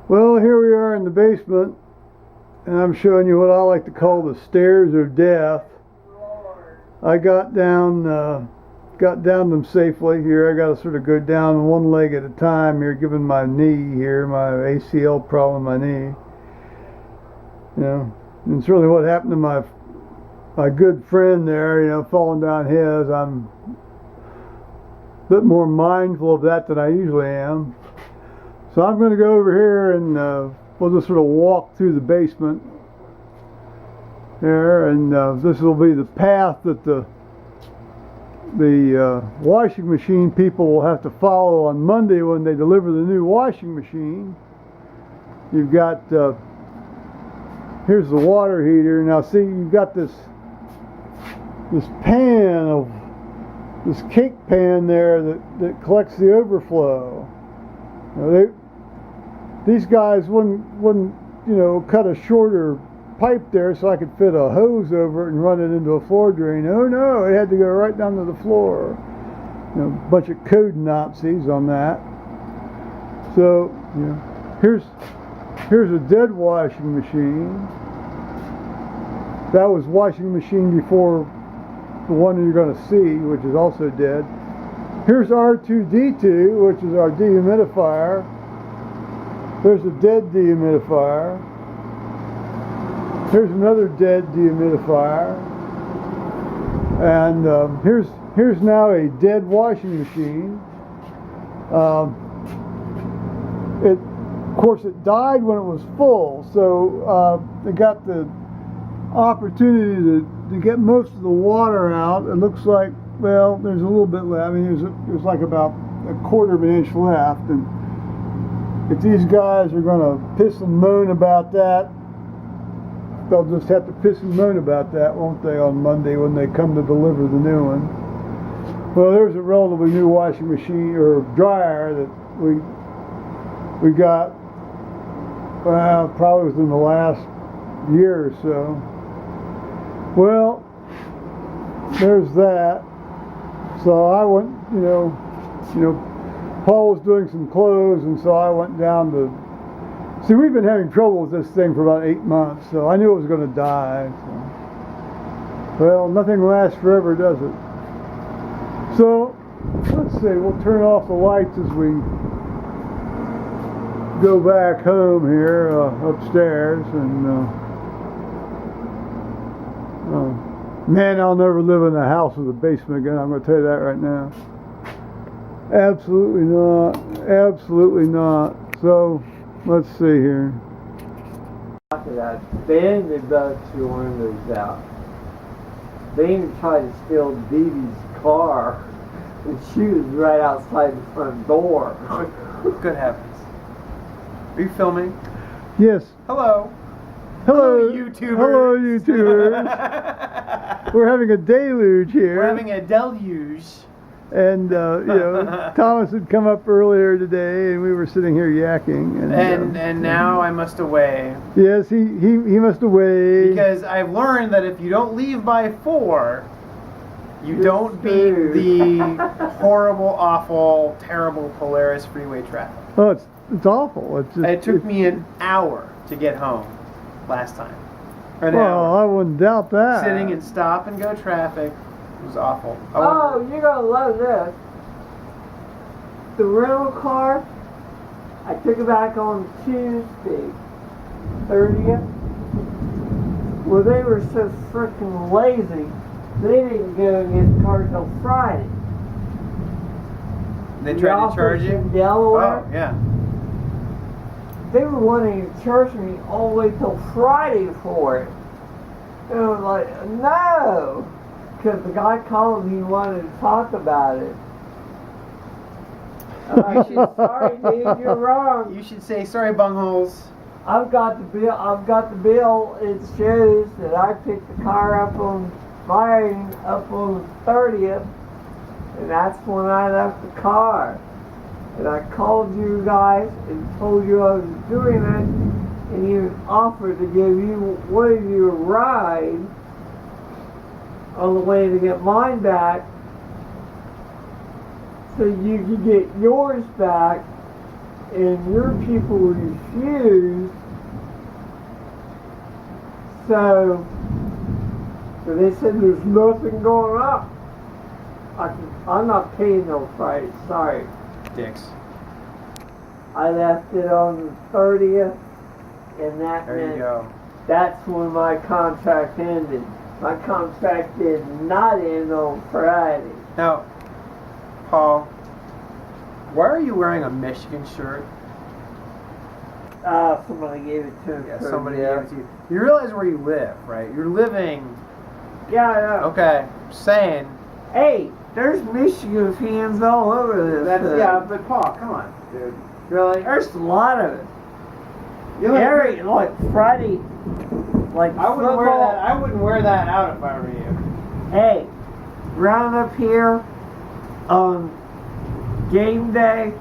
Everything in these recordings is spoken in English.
Well, here we are in the basement, and I'm showing you what I like to call the stairs of death. I got down them safely here. I got to sort of go down one leg at a time here, given my knee here, my ACL problem in my knee. You know, and it's really what happened to my good friend there. You know, falling down his. I'm a bit more mindful of that than I usually am. So I'm going to go over here and we'll just sort of walk through the basement here, and this will be the path that the washing machine people will have to follow on Monday when they deliver the new washing machine. You've got here's the water heater. Now see, you've got this pan of this cake pan there that collects the overflow. You know, these guys wouldn't cut a shorter pipe there so I could fit a hose over it and run it into a floor drain. Oh no, it had to go right down to the floor. You know, a bunch of code Nazis on that. So, you know, here's a dead washing machine. That was washing machine before the one you're going to see, which is also dead. Here's R2D2, which is our dehumidifier. There's a dead dehumidifier. Here's another dead dehumidifier. And here's now a dead washing machine. Of course, it died when it was full, so they got the opportunity to get most of the water out. It looks like, well, there's a little bit left. I mean, there's like about a quarter of an inch left, and if these guys are going to piss and moan about that, they'll just have to piss and moan about that, won't they, on Monday when they come to deliver the new one. Well, there's a relatively new washing machine or dryer that we got, well, probably within the last year or so. Well, there's that. So I went, you know, Paul was doing some clothes, and so I went down to. See, we've been having trouble with this thing for about 8 months, so I knew it was going to die. So. Well, nothing lasts forever, does it? So, let's see, we'll turn off the lights as we go back home here, upstairs, and man, I'll never live in a house with a basement again, I'm going to tell you that right now. Absolutely not. Absolutely not. So, let's see here. After that, then they both threw windows out. They even tried to steal Dee Dee's car, and she was right outside the front door. Good heavens. Are you filming? Yes. Hello. Hello, YouTubers. Hello, YouTubers. We're having a deluge here. We're having a deluge. And, Thomas had come up earlier today, and we were sitting here yakking. And now I must away. Yes, he must away. Because I've learned that if you don't leave by 4, you don't beat the horrible, awful, terrible Polaris freeway traffic. Oh, it's awful. It took me an hour to get home last time. An well, hour. I wouldn't doubt that. Sitting in stop and go traffic. It was awful. Oh, you're going to love this. The rental car, I took it back on Tuesday, 30th. Well, they were so freaking lazy, they didn't go and get the car till Friday. They tried to charge you? In Delaware. Oh, yeah. They were wanting to charge me all the way till Friday for it. And I was like, no! Because the guy called me and wanted to talk about it. I said, sorry, dude, you're wrong. You should say, sorry, bungholes. I've got the bill. It shows that I picked the car up on the 30th, and that's when I left the car. And I called you guys and told you I was doing it, and you offered to give you one of your rides on the way to get mine back, so you could get yours back and your people refused. So they said there's nothing going up. I'm not paying no price. Sorry. Dicks. I left it on the 30th, and that There you meant go. that's when my contract ended. My contract did not end on Friday. Now, Paul, why are you wearing a Michigan shirt? Somebody gave it to me. Yeah, somebody gave it to you. You realize where you live, right? You're living. Yeah, I know. Okay, saying. Hey, there's Michigan fans all over this. But Paul, come on, dude. Really? There's a lot of it. You look- Every like Friday, like I wouldn't wear football. that. I wouldn't wear that out if I were you. Hey, round up here on game day,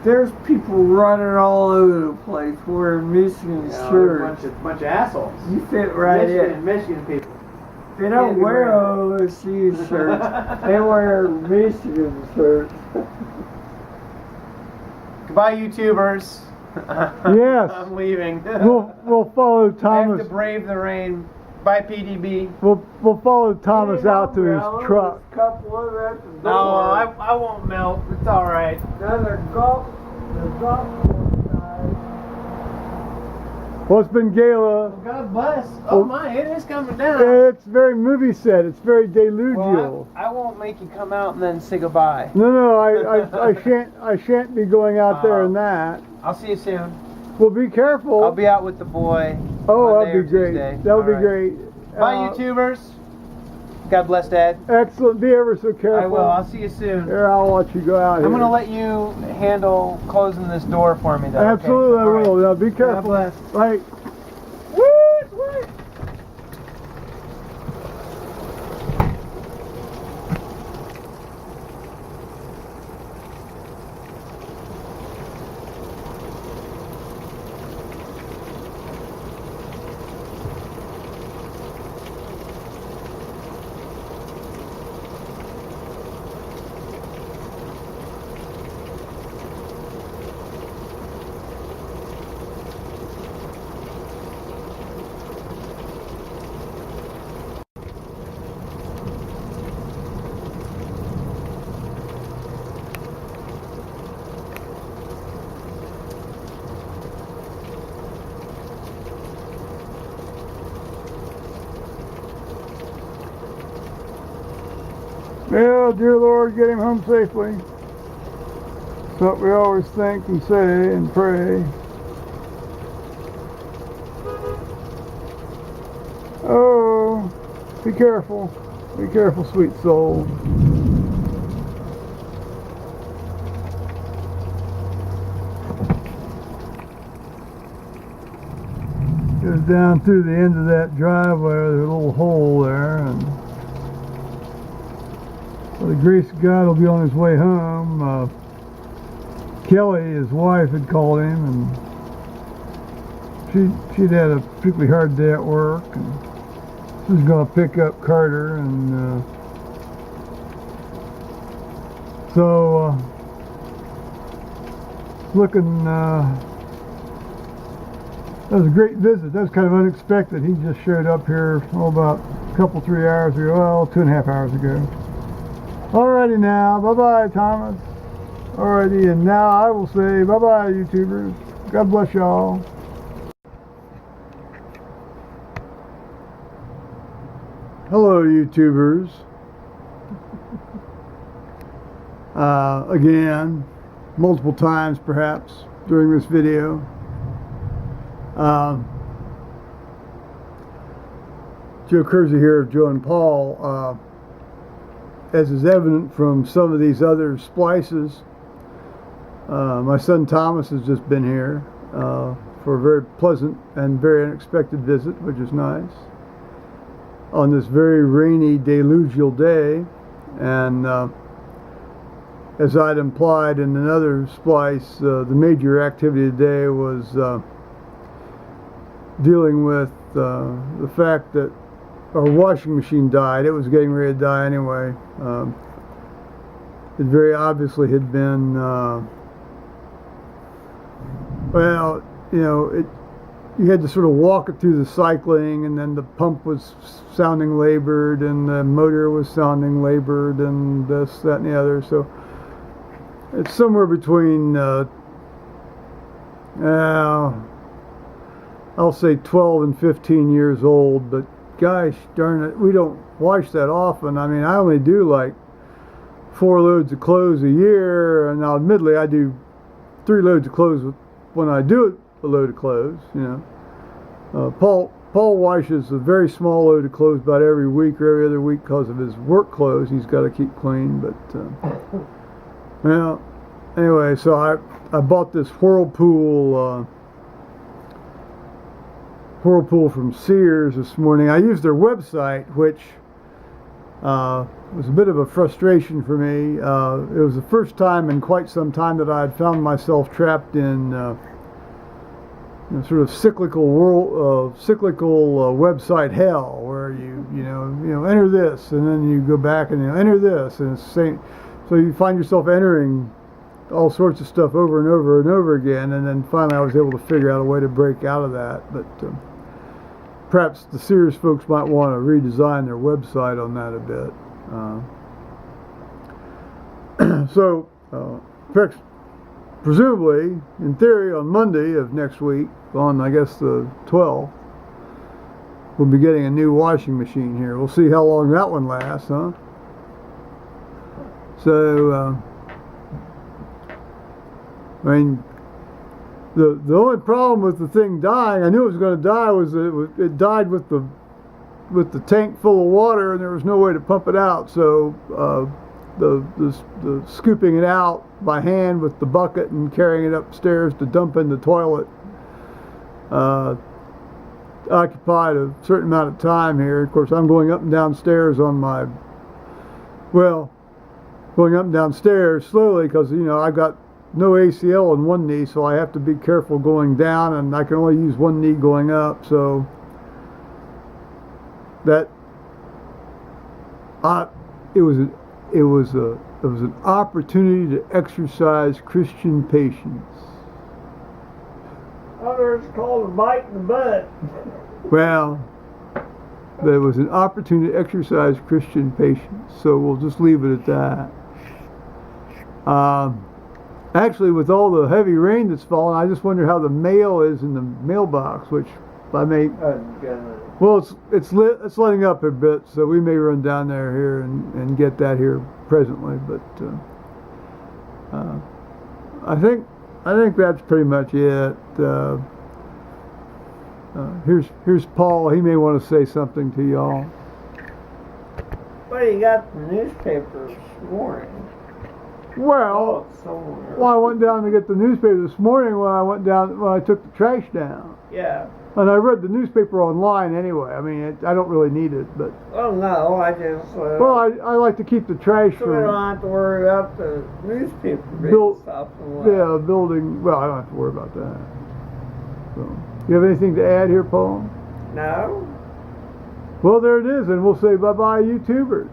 there's people running all over the place wearing Michigan shirts. Bunch of assholes. You fit right in. Michigan people. They don't Can't be wear wearing OSU shirts. They wear Michigan shirts. Goodbye, YouTubers. Yes. I'm leaving. We'll follow I have Thomas. to brave the rain. Bye, PDB. We'll follow Thomas Hey, out to his umbrella, truck. there's a couple of them at the No, door. I won't melt. It's all right. Another golf course side. Well, it's been Gala. God bless. Oh my, it is coming down. It's very movie set. It's very delusional. Well, I won't make you come out and then say goodbye. No, I shan't be going out there in that. I'll see you soon. Well, be careful. I'll be out with the boy. Oh, Monday that'll or be great. Tuesday. That'll be All right. great. Bye, YouTubers. God bless, Dad. Excellent. Be ever so careful. I will. I'll see you soon. Here, I'll let you go out here. I'm gonna let you handle closing this door for me, though. okay? Absolutely, I All right. will. Now, be God careful. bless. Right. Woo! Well, dear Lord, get him home safely. That's what we always think and say and pray. Oh, be careful. Be careful, sweet soul. Goes down through the end of that driveway, there's a little hole there, and by the grace of God, he'll be on his way home. Kelly, his wife, had called him, and she'd had a particularly hard day at work, and she was going to pick up Carter, and so looking. That was a great visit. That was kind of unexpected. He just showed up here about a couple, 3 hours ago. Well, 2.5 hours ago. Alrighty now. Bye-bye, Thomas. Alrighty, and now I will say bye-bye, YouTubers. God bless y'all. Hello, YouTubers. Again, multiple times perhaps during this video. Joe Kersey here of Joe and Paul. As is evident from some of these other splices, my son Thomas has just been here for a very pleasant and very unexpected visit, which is nice, on this very rainy, deluvial day. And as I'd implied in another splice, the major activity today was dealing with the fact that our washing machine died. It was getting ready to die anyway. It very obviously had been Well, you know, you had to sort of walk it through the cycling, and then the pump was sounding labored, and the motor was sounding labored, and this, that, and the other. So it's somewhere between, I'll say 12 and 15 years old, but gosh darn it, we don't wash that often. I mean, I only do like 4 loads of clothes a year, and now admittedly I do 3 loads of clothes when I do a load of clothes, you know. Paul washes a very small load of clothes about every week or every other week because of his work clothes. He's got to keep clean, but well, anyway, so I bought this Whirlpool from Sears this morning. I used their website, which was a bit of a frustration for me. It was the first time in quite some time that I had found myself trapped in sort of cyclical website hell, where you enter this and then you go back and enter this, and it's the same. So you find yourself entering all sorts of stuff over and over and over again, and then finally I was able to figure out a way to break out of that. But perhaps the Sears folks might want to redesign their website on that a bit. So, presumably, in theory, on Monday of next week, on I guess the 12th, we'll be getting a new washing machine here. We'll see how long that one lasts, huh? So, I mean, the only problem with the thing dying, I knew it was going to die, was that it died with the tank full of water, and there was no way to pump it out. So the scooping it out by hand with the bucket and carrying it upstairs to dump in the toilet occupied a certain amount of time here. Of course, I'm going up and downstairs going up and downstairs slowly, because I've got no ACL in one knee, so I have to be careful going down, and I can only use one knee going up. So that it was an opportunity to exercise Christian patience. Others called a bite in the butt. Well, there was an opportunity to exercise Christian patience, so we'll just leave it at that. Actually, with all the heavy rain that's fallen, I just wonder how the mail is in the mailbox, which I may. Well, it's letting up a bit, so we may run down there here and get that here presently. But I think that's pretty much it. Here's Paul. He may want to say something to y'all. Well, you got the newspaper this morning. Well, I went down to get the newspaper this morning when I took the trash down. Yeah. And I read the newspaper online anyway. I mean, I don't really need it, but. Oh no, I just. Well, I like to keep the trash so from. we don't have to worry about the newspaper stuff and what. Yeah, building. Well, I don't have to worry about that. So, you have anything to add here, Paul? No. Well, there it is, and we'll say bye-bye, YouTubers.